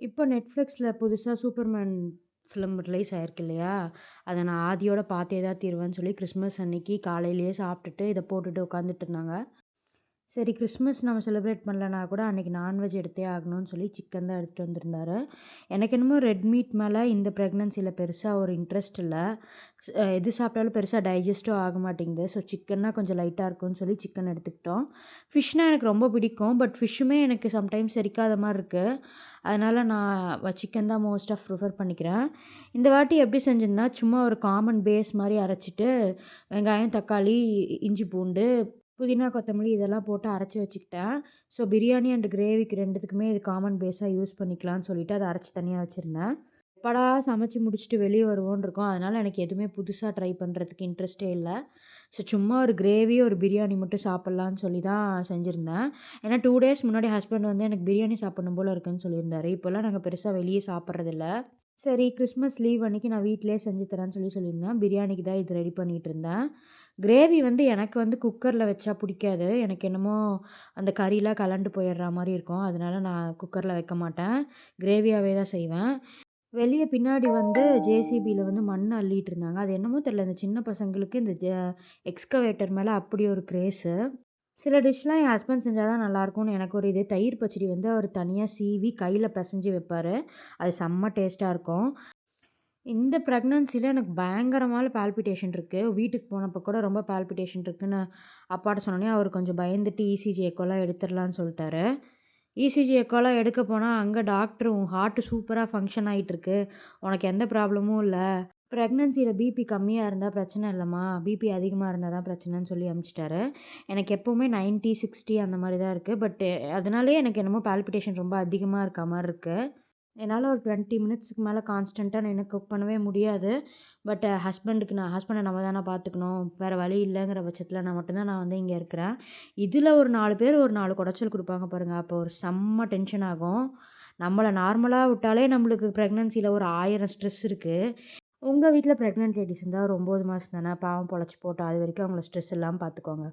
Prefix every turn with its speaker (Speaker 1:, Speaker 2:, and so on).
Speaker 1: இப்போ Netflixல புதுசா Superman film release ஆயிருக்கு இல்லையா? அத நான் ஆதியோட பார்த்தே தான் தீருவேன்னு சொல்லி கிறிஸ்மஸ் அன்னைக்கு காலையிலேயே சாப்பிட்டுட்டு இத போட்டுட்டு உட்காந்துட்டு இருந்தாங்க. சரி கிறிஸ்மஸ் நம்ம செலிப்ரேட் பண்ணலனா கூட அன்னைக்கு நான்வெஜ் எடுத்தே ஆகணும்னு சொல்லி சிக்கன் தான் எடுத்துட்டு வந்திருந்தாரு. எனக்கு என்னமோ ரெட் மீட் மேல இந்த பிரெக்னன்சில பெருசா ஒரு இன்ட்ரெஸ்ட் இல்ல. எது சாப்பிட்டாலும் பெருசா டைஜஸ்டும் ஆக மாட்டேங்குது. ஸோ சிக்கன்னா கொஞ்சம் லைட்டா இருக்கும்னு சொல்லி சிக்கன் எடுத்துக்கிட்டோம். ஃபிஷ்னா எனக்கு ரொம்ப பிடிக்கும். பட் ஃபிஷ்ஷுமே எனக்கு சம்டைம்ஸ் செரிக்காத மாரி இருக்கு. அதனால நான் சிக்கன் தான் மோஸ்ட் ஆஃப் ப்ரிஃபர் பண்ணிக்கிறேன். இந்த வாட்டி எப்படி செஞ்சேன்னா, சும்மா ஒரு காமன் பேஸ் மாரி அரைச்சுட்டு, வெங்காயம், தக்காளி, இஞ்சி பூண்டு, புதினா, கொத்தமல்லி இதெல்லாம் போட்டு அரைச்சு வச்சுக்கிட்டேன். ஸோ பிரியாணி அண்ட் கிரேவிக்கு 2த்துக்குமே இது காமன் பேஸா யூஸ் பண்ணிக்கலான்னு சொல்லிட்டு அத அரைச்சு தனியா வச்சிருந்தேன். எப்படா சமைச்சு முடிச்சுட்டு வெளிய வருவோன்னு இருக்கும். அதனால எனக்கு எதுவுமே புதுசா ட்ரை பண்றதுக்கு இன்ட்ரெஸ்ட்டே இல்ல. ஸோ சும்மா ஒரு கிரேவி, ஒரு பிரியாணி மட்டும் சாப்பிடலான்னு சொல்லி தான் செஞ்சிருந்தேன். ஏன்னா 2 டேஸ் முன்னாடி ஹஸ்பண்ட் வந்து எனக்கு பிரியாணி சாப்பிடணும் போல இருக்குன்னு சொல்லியிருந்தாரு. இப்போலாம் நாங்க பெருசா வெளிய சாப்பிடுறதில்ல. சரி கிறிஸ்மஸ் லீவ் அன்னைக்கு நான் வீட்லயே செஞ்சு தரேன்னு சொல்லியிருந்தேன். பிரியாணிக்கு தான் இது ரெடி பண்ணிட்டு இருந்தேன். கிரேவி வந்து எனக்கு வந்து குக்கர்ல வச்சா புடிக்காது. எனக்கு என்னமோ அந்த கறிலாம் கலண்டு போயிடுற மாரி இருக்கும். அதனால நான் குக்கர்ல வைக்க மாட்டேன். கிரேவியாவே தான் செய்வேன். வெளிய பின்னாடி வந்து ஜேசிபில வந்து மண் அள்ளிட்டு இருந்தாங்க. அது என்னமோ தெரியல. இந்த சின்ன பசங்களுக்கு இந்த எக்ஸ்கவேட்டர் மேல அப்படி ஒரு கிரேஸு. சில டிஷ்லாம் என் ஹஸ்பண்ட் செஞ்சா தான் நல்லாயிருக்கும்னு எனக்கு ஒரு இது. தயிர் பச்சடி வந்து அவர் தனியா சீவி கையில பெசஞ்சு வைப்பாரு. அது செம்ம டேஸ்ட்டா இருக்கும். இந்த பிரெக்னன்சில எனக்கு பயங்கரமான பால்பிட்டேஷன் இருக்கு. வீட்டுக்கு போனப்போ கூட ரொம்ப பால்பிட்டேஷன் இருக்குன்னு அப்பாட்ட சொன்னோனே, அவரு கொஞ்சம் பயந்துட்டு இசிஜி எக்கோலாம் எடுத்துரலான்னு சொல்ட்டாரு. இசிஜி எக்கோலாம் எடுக்க போனா, அங்க டாக்டர் "உன் ஹார்ட் சூப்பரா ஃபங்ஷன் ஆயிட்டுருக்கு. உனக்கு எந்த ப்ராப்ளமும் இல்ல. பிரெக்னன்சில பிபி கம்மியா இருந்தா பிரச்சனை இல்லம்மா. பிபி அதிகமா இருந்தா தான் பிரச்சனைன்னு" சொல்லி அனுப்பிச்சுட்டாரு. எனக்கு எப்பவுமே 90, 60 அந்த மாரி தான் இருக்கு. பட் அதனாலேயே எனக்கு என்னமோ பால்பிட்டேஷன் ரொம்ப அதிகமா இருக்க மாரி இருக்கு. என்னால ஒரு 20 மினிட்ஸ்க்கு மேல கான்ஸ்டன்ட்டா நின்னு குக் பண்ணவே முடியாது. பட் ஹஸ்பண்ட நம்ம தானே பார்த்துக்கணும். வேற வழி இல்லங்கிற பட்சத்தில மட்டும் தான் நான் வந்து இங்க இருக்கிறேன். இதுல ஒரு 4 பேர் ஒரு 4 குடைச்சல் குடுப்பாங்க பாருங்க. அப்போ ஒரு செம்ம டென்ஷன் ஆகும். நம்மள நார்மலா விட்டாலே நம்மளுக்கு பிரெக்னன்சில ஒரு 1000 ஸ்ட்ரெஸ் இருக்கு. உங்க வீட்ல பிரெக்னன்ட் லேடீஸ் இருந்தா ஒரு 9 மாசம் தானே பாவம் பொழைச்சு போட்டும். அதுவரைக்கும் அவங்கள ஸ்ட்ரெஸ் இல்லாம பார்த்துக்கோங்க.